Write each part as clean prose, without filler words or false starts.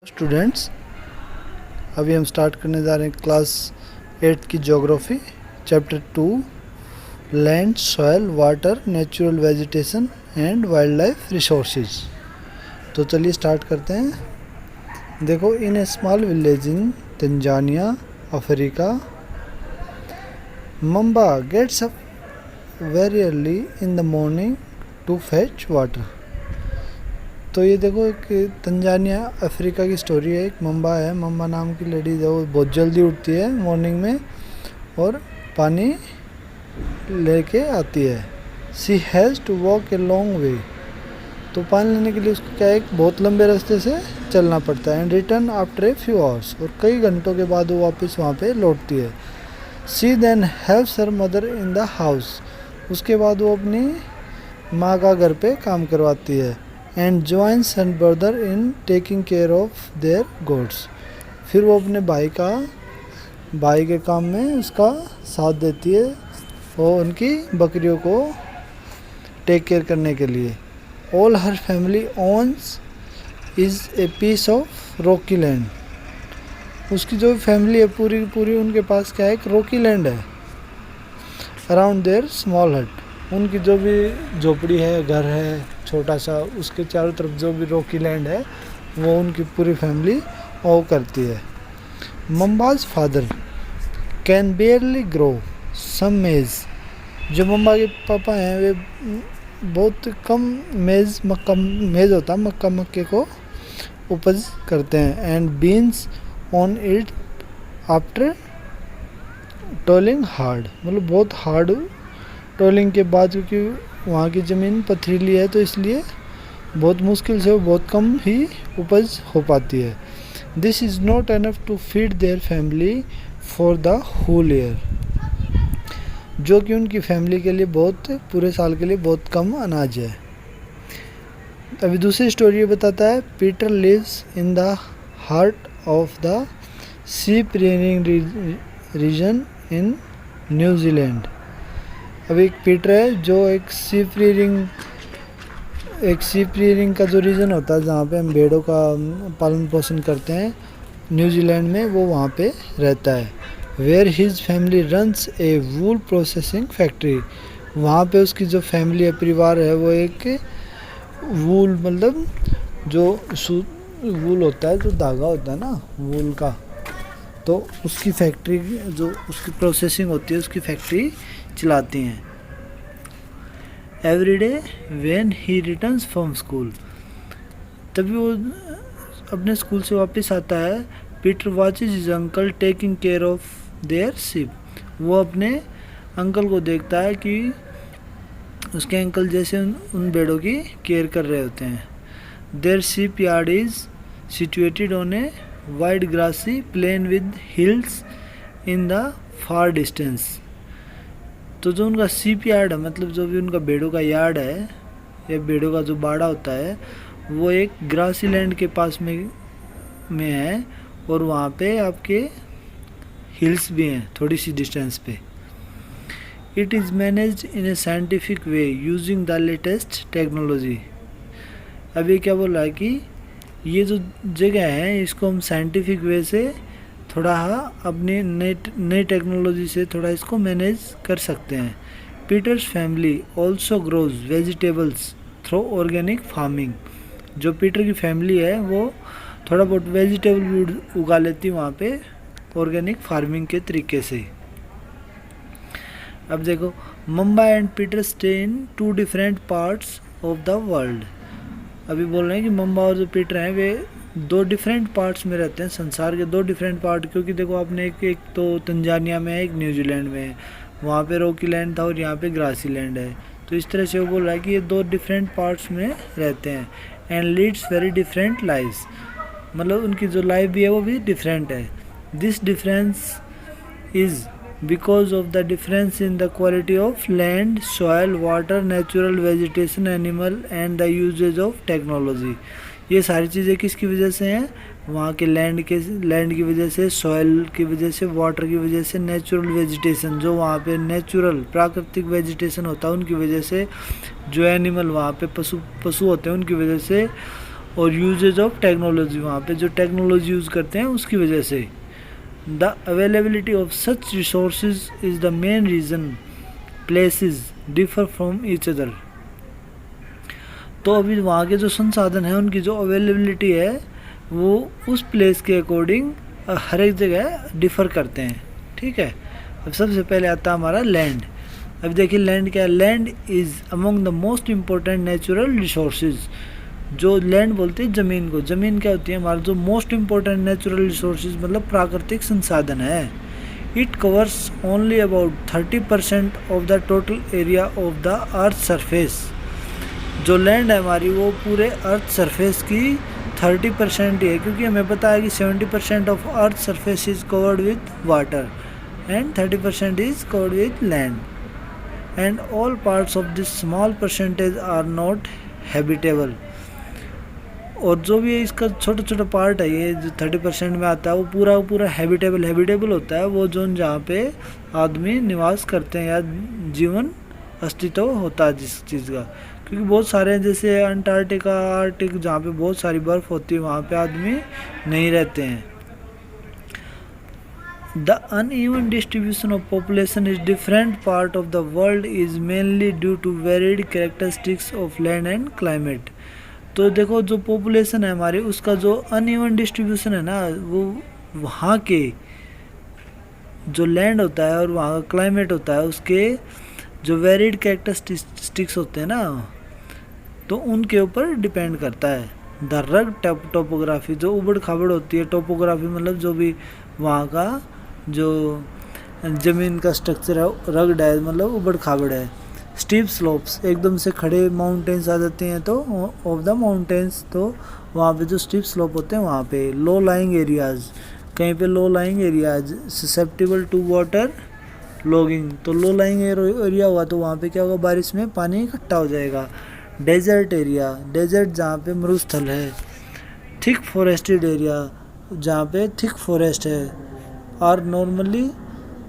Students, अभी हम start करने जा रहे हैं क्लास 8 की geography chapter 2 land soil water natural vegetation and wild life resources. तो चलिए स्टार्ट करते हैं। देखो, in a small village in Tanzania Africa, Mamba gets up very early in the morning to fetch water. तो ये देखो, एक तंजानिया अफ्रीका की स्टोरी है। एक मम्बा है, मम्बा नाम की लेडीज है, वो बहुत जल्दी उठती है मॉर्निंग में और पानी लेके आती है। She has to walk a long way. तो पानी लेने के लिए उसको क्या है, एक बहुत लंबे रास्ते से चलना पड़ता है। And return after a few hours, और कई घंटों के बाद वो वापस वहाँ पे लौटती है। She then helps her mother in the house. उसके बाद वो अपनी माँ का घर पे काम करवाती है। And joins her brother in taking care of their goats. फिर वो अपने भाई के काम में उसका साथ देती है और उनकी बकरियों को टेक केयर करने के लिए। All her family owns is a piece of rocky land. उसकी जो फैमिली है पूरी पूरी, उनके पास क्या है, एक रॉकी लैंड है अराउंड देयर स्मॉल हट। उनकी जो भी झोपड़ी है, घर है छोटा सा, उसके चारों तरफ जो भी रॉकी लैंड है वो उनकी पूरी फैमिली ओ करती है। मम्बाज फादर कैन बेयरली ग्रो सम मेज। जो मम्बा के पापा हैं वे बहुत कम मेज होता है, मक्के को उपज करते हैं। And beans on it after tolling hard, मतलब बहुत हार्ड टोलिंग के बाद, क्योंकि वहाँ की ज़मीन पथरीली है तो इसलिए बहुत मुश्किल से, बहुत कम ही उपज हो पाती है। This is not enough to feed their family for the whole year. जो कि उनकी फैमिली के लिए बहुत, पूरे साल के लिए बहुत कम अनाज है। अभी दूसरी स्टोरी बताता है, Peter lives in the heart of the sheep rearing region in New Zealand. अभी एक पीटर है जो एक शीप रियरिंग का जो रीजन होता है जहाँ पे हम भेड़ों का पालन पोषण करते हैं न्यूजीलैंड में, वो वहाँ पे रहता है। Where his family runs a wool processing factory. वहाँ पे उसकी जो फैमिली है, परिवार है, वो एक वूल, मतलब जो वूल होता है, जो धागा होता है ना वूल का, तो उसकी फैक्ट्री, जो उसकी प्रोसेसिंग होती है, उसकी फैक्ट्री चलाती हैं। Every day when he returns from school, तभी वो अपने स्कूल से वापस आता है। Peter watches his uncle taking care of there ship. वो अपने अंकल को देखता है कि उसके अंकल जैसे उन भेड़ों की केयर कर रहे होते हैं। Their sheep yard is situated on a wide grassy plain with hills in the far distance. तो जो उनका शिप यार्ड है, मतलब जो भी उनका भेड़ों का यार्ड है या भेड़ों का जो बाड़ा होता है, वो एक ग्रासी लैंड के पास में है और वहाँ पे आपके हिल्स भी हैं थोड़ी सी डिस्टेंस पे। It is managed in A scientific way using the latest technology. अब ये क्या बोल रहा है कि ये जो जगह है इसको हम साइंटिफिक वे से थोड़ा अपनी नई टेक्नोलॉजी से थोड़ा इसको मैनेज कर सकते हैं। Peter's family also grows vegetables through organic farming. जो पीटर की फैमिली है वो थोड़ा बहुत वेजिटेबल भी उगा लेती है वहाँ पे ऑर्गेनिक फार्मिंग के तरीके से। अब देखो, Mamba and Peter stay in 2 different parts of the world. अभी बोल रहे हैं कि मम्बा और जो पीटर हैं वे 2 डिफरेंट पार्ट्स में रहते हैं, संसार के 2 डिफरेंट पार्ट। क्योंकि देखो आपने एक तो तंजानिया में है, एक न्यूजीलैंड में है, वहाँ पे रॉकी लैंड था और यहाँ पे ग्रासी लैंड है। तो इस तरह से वो बोल रहा है कि ये 2 डिफरेंट पार्ट्स में रहते हैं। And leads very different lifes, मतलब उनकी जो लाइफ भी है वो भी डिफरेंट है। This difference is because of the difference in the quality of land, soil, water, natural vegetation, animal and the uses of technology. ये सारी चीज़ें किसकी वजह से हैं, वहाँ के लैंड की वजह से, सॉयल की वजह से, वाटर की वजह से, नेचुरल वेजिटेशन, जो वहाँ पे नेचुरल प्राकृतिक वेजिटेशन होता है उनकी वजह से, जो एनिमल वहाँ पे पशु होते हैं उनकी वजह से, और यूजेज ऑफ टेक्नोलॉजी, वहाँ पे जो टेक्नोलॉजी यूज़ करते हैं उसकी वजह से। The availability of such resources is the main reason places differ from each other. तो अभी वहाँ के जो संसाधन हैं उनकी जो अवेलेबिलिटी है वो उस प्लेस के अकॉर्डिंग हर एक जगह डिफ़र करते हैं, ठीक है। अब सबसे पहले आता है हमारा लैंड। अब देखिए लैंड क्या है। Land is among the most important natural resources. जो लैंड बोलते हैं ज़मीन को, ज़मीन क्या होती है हमारा जो मोस्ट इम्पोर्टेंट नेचुरल रिसोर्सेज मतलब प्राकृतिक संसाधन है। It covers only about 30% of the total area of the earth surface. जो लैंड है हमारी वो पूरे अर्थ सरफेस की 30% ही है, क्योंकि हमें पता है कि 70% of earth surface is covered with water and 30% is covered with land, and all parts of this small percentage are not habitable. और जो भी इसका छोटा छोटा पार्ट है ये जो 30% में आता है वो पूरा पूरा हैबिटेबल होता है, वो जोन जहाँ पे आदमी निवास करते हैं या जीवन अस्तित्व होता है जिस चीज़ का। क्योंकि बहुत सारे जैसे अंटार्कटिका, आर्कटिक जहाँ पे बहुत सारी बर्फ़ होती है वहाँ पे आदमी नहीं रहते हैं। The uneven distribution of population is different part of the world is mainly due to varied characteristics of land and climate. तो देखो जो पॉपुलेशन है हमारी उसका जो अनइवन डिस्ट्रीब्यूशन है ना वो वहाँ के जो लैंड होता है और वहाँ का क्लाइमेट होता है उसके जो वेरिड कैरेक्टरिस्टिक्स होते हैं ना तो उनके ऊपर डिपेंड करता है। द रग टोपोग्राफी, जो उबड़ खाबड़ होती है, टोपोग्राफी मतलब जो भी वहाँ का जो ज़मीन का स्ट्रक्चर है रगड है मतलब उबड़ खाबड़ है। स्टीप स्लोप्स, एकदम से खड़े माउंटेन्स आ जाते हैं तो ऑफ द माउंटेन्स, तो वहाँ पे जो स्टीप स्लोप होते हैं वहाँ पे। लो लाइंग एरियाज़, कहीं पे low lying areas susceptible to water logging, तो लो लाइंग एरिया हुआ तो वहाँ पे क्या होगा बारिश में पानी इकट्ठा हो जाएगा। डेजर्ट एरिया, डेजर्ट जहाँ पे मरुस्थल है। थिक फॉरेस्टेड एरिया, जहाँ पे थिक फॉरेस्ट है। आर नॉर्मली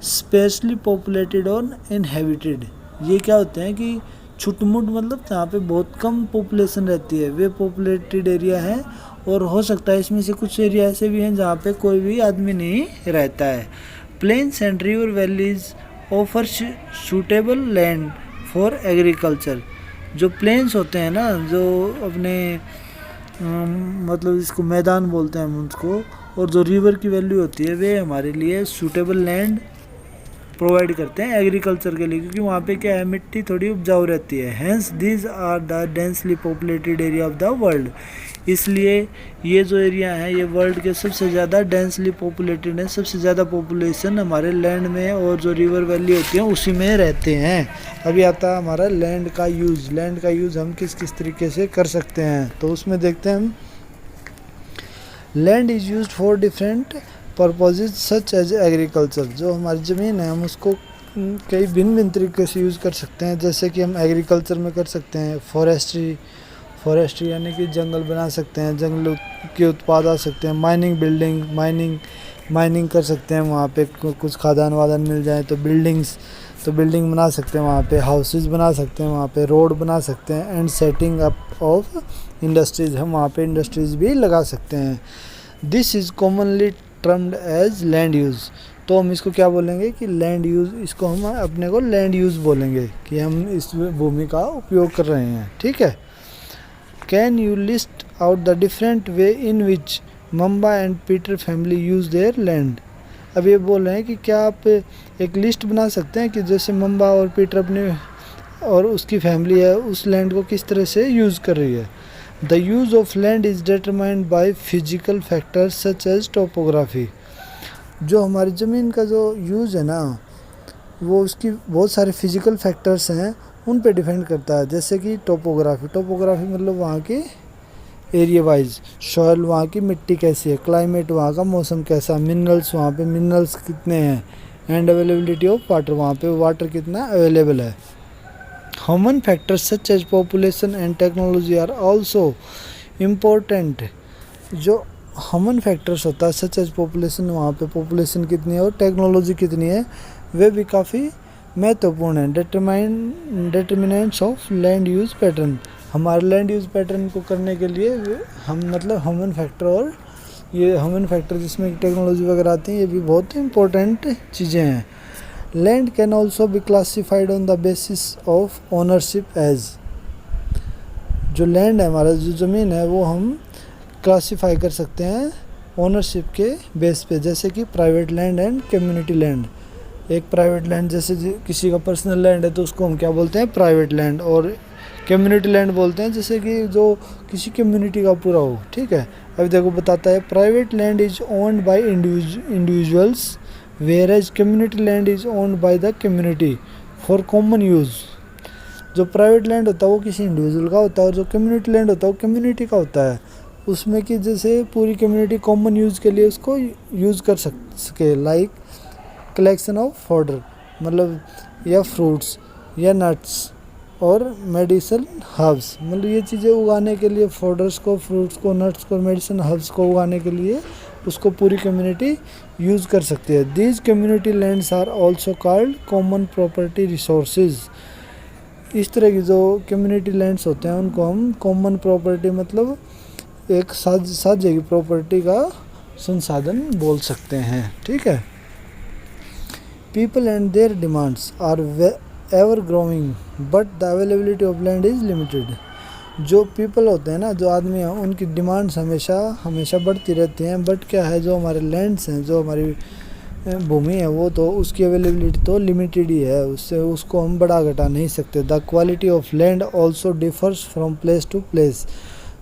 स्पेशली पॉपुलेटेड और इनहेबिटेड, ये क्या होते हैं कि छुटमुट मतलब जहाँ पे बहुत कम पॉपुलेशन रहती है वे पॉपुलेटेड एरिया है, और हो सकता है इसमें से कुछ एरिया ऐसे भी हैं जहाँ पे कोई भी आदमी नहीं रहता है। Plains and river valleys offer suitable land for agriculture. जो प्लेन्स होते हैं ना जो अपने मतलब इसको मैदान बोलते हैं हम उसको, और जो रिवर की वैल्यू होती है वे हमारे लिए सूटेबल लैंड प्रोवाइड करते हैं एग्रीकल्चर के लिए, क्योंकि वहाँ पे क्या है मिट्टी थोड़ी उपजाऊ रहती है। Hence these are the densely populated area of the world, इसलिए ये जो एरिया है ये वर्ल्ड के सबसे ज़्यादा डेंसली पॉपुलेटेड है। सबसे ज़्यादा पॉपुलेशन हमारे लैंड में और जो रिवर वैली होती है उसी में रहते हैं। अभी आता है हमारा लैंड का यूज़। लैंड का यूज़ हम किस किस तरीके से कर सकते हैं तो उसमें देखते हैं हम। Land is used for different purposes such as agriculture. जो हमारी ज़मीन है हम उसको कई भिन्न भिन्न तरीके से यूज़ कर सकते हैं, जैसे कि हम एग्रीकल्चर में कर सकते हैं। फॉरेस्ट्री यानी कि जंगल बना सकते हैं, जंगल के उत्पाद आ सकते हैं। माइनिंग कर सकते हैं, वहाँ पे कुछ खादान वादान मिल जाए तो बिल्डिंग बना सकते हैं, वहाँ पे हाउसेज बना सकते हैं, वहाँ पे रोड बना सकते हैं। And setting up of industries, हम वहाँ पे इंडस्ट्रीज़ भी लगा सकते हैं। This is commonly termed as land use. तो हम इसको क्या बोलेंगे कि लैंड यूज़, इसको हम अपने को लैंड यूज़ बोलेंगे कि हम इस भूमि का उपयोग कर रहे हैं, ठीक है। Can you list out the different way in which mamba and Peter family use their land. अब ये बोल रहे हैं कि क्या आप एक लिस्ट बना सकते हैं कि जैसे मंबा और पीटर अपने और उसकी फैमिली है उस लैंड को किस तरह से यूज़ कर रही है। The use of land is determined by physical factors such as topography. जो हमारी ज़मीन का जो यूज़ है ना वो उसकी बहुत सारे फिजिकल फैक्टर्स हैं उन पे डिपेंड करता है, जैसे कि टोपोग्राफी मतलब वहाँ की एरिया वाइज, सॉइल वहाँ की मिट्टी कैसी है, क्लाइमेट वहाँ का मौसम कैसा, मिनरल्स वहाँ पे मिनरल्स कितने हैं, एंड अवेलेबिलिटी ऑफ वाटर, वहाँ पे वाटर कितना अवेलेबल है। Human factors such as population and technology are also important. जो ह्यूमन फैक्टर्स होता है सच एज पॉपुलेशन, वहाँ पे पॉपुलेशन कितनी है और टेक्नोलॉजी कितनी है वे भी काफ़ी महत्वपूर्ण है। Determinants of land use pattern, हमारे लैंड यूज़ पैटर्न को करने के लिए हम मतलब ह्यूमन फैक्टर, और ये ह्यूमन फैक्टर जिसमें टेक्नोलॉजी वगैरह आती है, ये भी बहुत इंपॉर्टेंट चीज़ें हैं। Land can also be classified on the basis of ownership as, जो लैंड है हमारा, जो ज़मीन है, वो हम क्लासीफाई कर सकते हैं ओनरशिप के बेस पे, जैसे कि private land and community land. एक प्राइवेट लैंड जैसे किसी का पर्सनल लैंड है तो उसको हम क्या बोलते हैं, प्राइवेट लैंड, और कम्युनिटी लैंड बोलते हैं जैसे कि जो किसी कम्युनिटी का पूरा हो। ठीक है, अभी देखो बताता है, private land is owned by individuals whereas community land is owned by the community for common use. जो प्राइवेट लैंड होता है वो किसी इंडिविजुअल का होता है, और जो कम्युनिटी लैंड होता है वो कम्युनिटी का होता है, उसमें कि जैसे पूरी कम्युनिटी कॉमन यूज़ के लिए उसको यूज़ कर सके। लाइक कलेक्शन ऑफ फॉडर, मतलब या फ्रूट्स या नट्स और मेडिसिन हर्ब्स, मतलब ये चीज़ें उगाने के लिए, फॉडर्स को, फ्रूट्स को, नट्स को, मेडिसिन हर्ब्स को उगाने के लिए उसको पूरी कम्युनिटी यूज़ कर सकती है। These community lands are also called common property resources. इस तरह की जो कम्युनिटी लैंड्स होते हैं उनको हम कॉमन प्रॉपर्टी, मतलब एक साझे की प्रॉपर्टी का संसाधन बोल सकते हैं। ठीक है, people and their demands are ever growing but the availability of land is limited. जो पीपल होते हैं ना, जो आदमी हैं, उनकी डिमांड्स हमेशा बढ़ती रहती हैं, बट क्या है, जो हमारे लैंड्स हैं, जो हमारी भूमि है, वो तो उसकी अवेलेबिलिटी तो लिमिटेड ही है, उससे उसको हम बढ़ा घटा नहीं सकते। The quality of land also differs from place to place.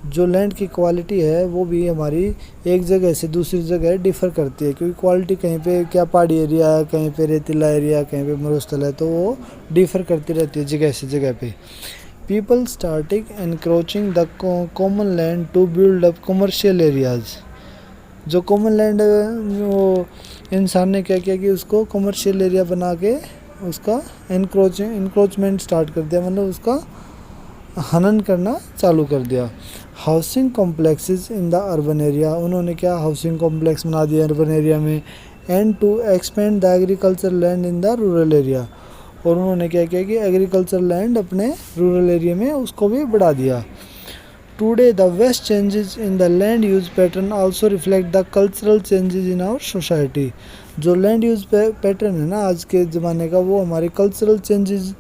जो लैंड की क्वालिटी है वो भी हमारी एक जगह से दूसरी जगह डिफ़र करती है, क्योंकि क्वालिटी कहीं पे क्या पहाड़ी एरिया है, कहीं पे रेतीला एरिया, कहीं पे मरुस्थल है, तो वो डिफ़र करती रहती है जगह से जगह पे। People starting encroaching the common land to build up commercial areas. जो कॉमन लैंड है वो इंसान ने क्या किया कि उसको कमर्शियल एरिया बना के उसका इंक्रोचमेंट स्टार्ट कर दिया, मतलब उसका हनन करना चालू कर दिया। Housing complexes in the urban area, उन्होंने क्या हाउसिंग कॉम्प्लेक्स बना दिया अर्बन एरिया में। And to expand the agriculture land in the rural area, और उन्होंने क्या किया कि एग्रीकल्चर लैंड अपने रूरल एरिया में उसको भी बढ़ा दिया। Today the vast changes in the land use pattern also reflect the cultural changes in our society. जो लैंड यूज पैटर्न है ना आज के ज़माने का, वो हमारे कल्चरल चेंजेस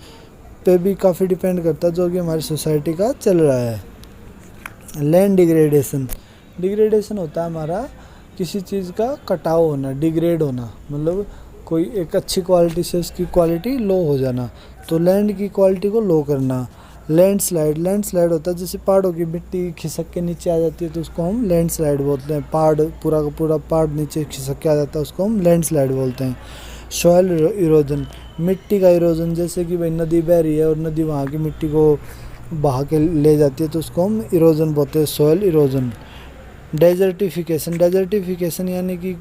पे भी काफ़ी डिपेंड करता है, जो कि हमारी सोसाइटी का चल रहा है। लैंड डिग्रेडेशन होता है हमारा किसी चीज़ का कटाव होना, डिग्रेड होना, मतलब कोई एक अच्छी क्वालिटी से उसकी क्वालिटी लो हो जाना, तो लैंड की क्वालिटी को लो करना। लैंडस्लाइड होता है जैसे पहाड़ों की मिट्टी खिसक के नीचे आ जाती है तो उसको हम लैंडस्लाइड बोलते हैं। पहाड़ पूरा का पूरा पहाड़ नीचे खिसक के आ जाता है, उसको हम लैंडस्लाइड बोलते हैं। सॉइल इरोजन, मिट्टी का इरोजन, जैसे कि भाई नदी बह रही है और नदी वहाँ की मिट्टी को बहा के ले जाती है तो उसको हम इरोजन बोलते हैं, सॉइल इरोजन। डेजर्टिफिकेशन यानी कि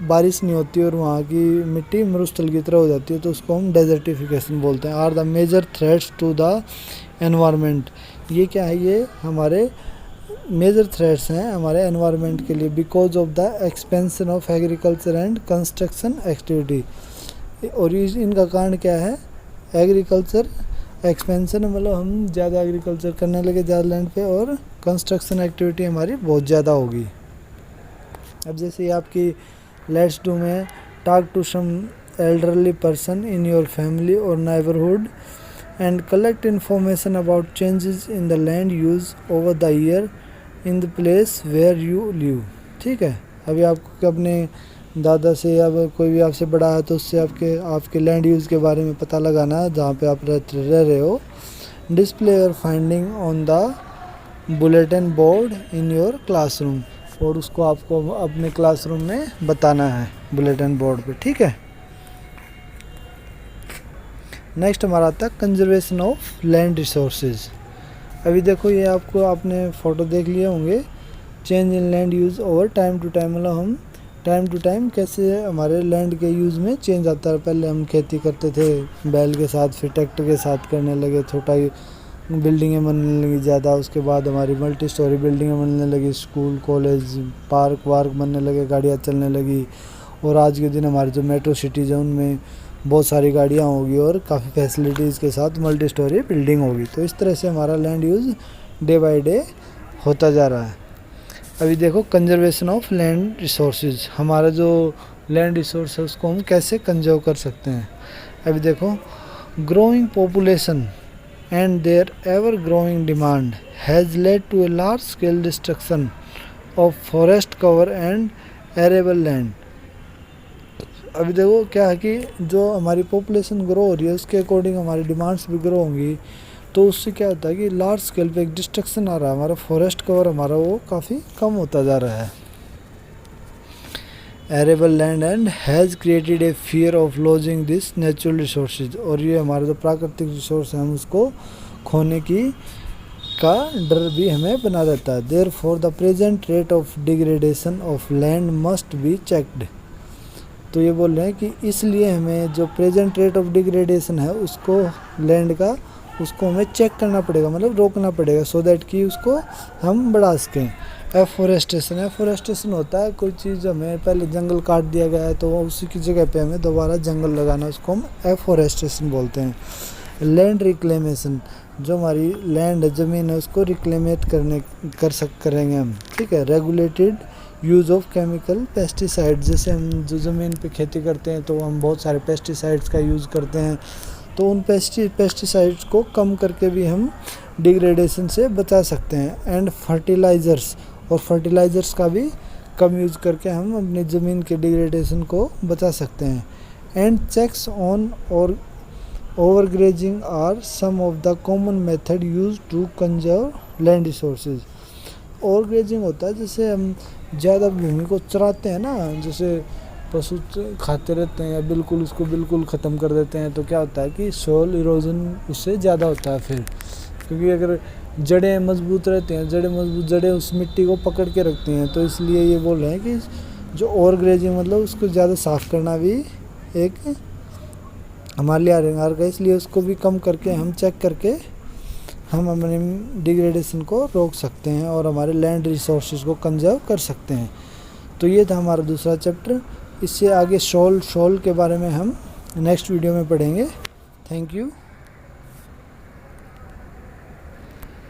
बारिश नहीं होती और वहाँ की मिट्टी मरुस्थल की तरह हो जाती है तो उसको हम डेजर्टिफिकेशन बोलते हैं। Are the major threats to the environment, ये क्या है, ये हमारे मेजर थ्रेट्स हैं हमारे एनवायरनमेंट के लिए। Because of the expansion of agriculture and construction activity, और इनका कारण क्या है, एग्रीकल्चर एक्सपेंशन, मतलब हम ज़्यादा एग्रीकल्चर करने लगे ज़्यादा लैंड पे, और कंस्ट्रक्शन एक्टिविटी हमारी बहुत ज़्यादा होगी। अब जैसे आपकी लेट्स डू में talk to some elderly person in your family और neighbourhood and collect information about changes in the land use over the year in the place where you live. ठीक है, अभी आपको अपने दादा से या कोई भी आपसे बड़ा है तो उससे आपके लैंड यूज़ के बारे में पता लगाना है जहाँ पे आप रह रहे हो। Display your finding on the bulletin board in your classroom, और उसको आपको अपने क्लासरूम में बताना है बुलेटिन बोर्ड पे। ठीक है, नेक्स्ट हमारा आता है कंजर्वेशन ऑफ लैंड रिसोर्सेज। अभी देखो ये आपने फ़ोटो देख लिए होंगे, change in land use over time to time, मतलब हम टाइम टू टाइम कैसे हमारे लैंड के यूज़ में चेंज आता है। पहले हम खेती करते थे बैल के साथ, फिर ट्रैक्टर के साथ करने लगे, छोटा बिल्डिंगें बनने लगी ज़्यादा, उसके बाद हमारी मल्टी स्टोरी बिल्डिंगें बनने लगी, स्कूल कॉलेज पार्क वार्क बनने लगे, गाड़ियाँ चलने लगी, और आज के दिन हमारे जो मेट्रो सिटीज़ हैं उनमें बहुत सारी गाड़ियाँ होगी और काफ़ी फैसिलिटीज़ के साथ मल्टी स्टोरी बिल्डिंग होगी। तो इस तरह से हमारा land use day by day होता जा रहा है। अभी देखो कंजर्वेशन ऑफ लैंड रिसोर्सेज, हमारा जो लैंड रिसोर्स है उसको हम कैसे कंजर्व कर सकते हैं। अभी देखो growing population and their ever-growing demand has led to a large-scale destruction of forest cover and arable land। अभी देखो क्या है कि जो हमारी पॉपुलेशन ग्रो हो रही है उसके अकॉर्डिंग हमारी डिमांड्स भी ग्रो होंगी, तो उससे क्या होता है कि लार्ज स्केल पे एक डिस्ट्रक्शन आ रहा है, हमारा फॉरेस्ट कवर हमारा वो काफ़ी कम होता जा रहा है। Arable land and has created a fear of lodging this natural resources, और ये हमारा जो प्राकृतिक रिसोर्स है हम उसको खोने की का डर भी हमें बना देता है। Therefore the present rate of degradation of land must be checked. तो ये बोल रहे हैं कि इसलिए हमें जो प्रेजेंट रेट ऑफ डिग्रेडेशन है उसको लैंड का उसको हमें चेक करना पड़ेगा, मतलब रोकना पड़ेगा, सो दैट कि उसको हम बढ़ा सकें। एफोरेस्टेशन होता है कोई चीज़ हमें पहले जंगल काट दिया गया है तो उसी की जगह पे हमें दोबारा जंगल लगाना, उसको हम एफोरेस्टेशन बोलते हैं। लैंड रिक्लेमेशन, जो हमारी लैंड है ज़मीन है उसको रिक्लेमेट करेंगे हम, ठीक है। Regulated use of chemical pesticide, जैसे हम जो ज़मीन पे खेती करते हैं तो हम बहुत सारे पेस्टिसाइड्स का यूज़ करते हैं, तो उन पेस्टिसाइड्स को कम करके भी हम डिग्रेडेशन से बचा सकते हैं। एंड फर्टिलाइज़र्स, और फर्टिलाइज़र्स का भी कम यूज़ करके हम अपनी ज़मीन के डिग्रेडेशन को बचा सकते हैं। एंड चेक्स ऑन और overgrazing are some of the common method use to conserve land resources. Overgrazing होता है जैसे हम ज़्यादा भूमि को चराते हैं ना, जैसे पशु खाते रहते हैं या बिल्कुल उसको बिल्कुल ख़त्म कर देते हैं, तो क्या होता है कि सोइल इरोजन उससे ज़्यादा होता है फिर, क्योंकि अगर जड़ें मजबूत रहती हैं, जड़ें उस मिट्टी को पकड़ के रखती हैं, तो इसलिए ये बोल रहे हैं कि जो ओवरग्रेजिंग मतलब उसको ज़्यादा साफ़ करना भी एक हमारे लिए हानिकारक है, इसलिए उसको भी कम करके हम चेक करके हम अपने डिग्रेडेशन को रोक सकते हैं और हमारे लैंड रिसोर्सेज को कंजर्व कर सकते हैं। तो ये था हमारा दूसरा चैप्टर। इससे आगे शॉल के बारे में हम नेक्स्ट वीडियो में पढ़ेंगे। Thank you.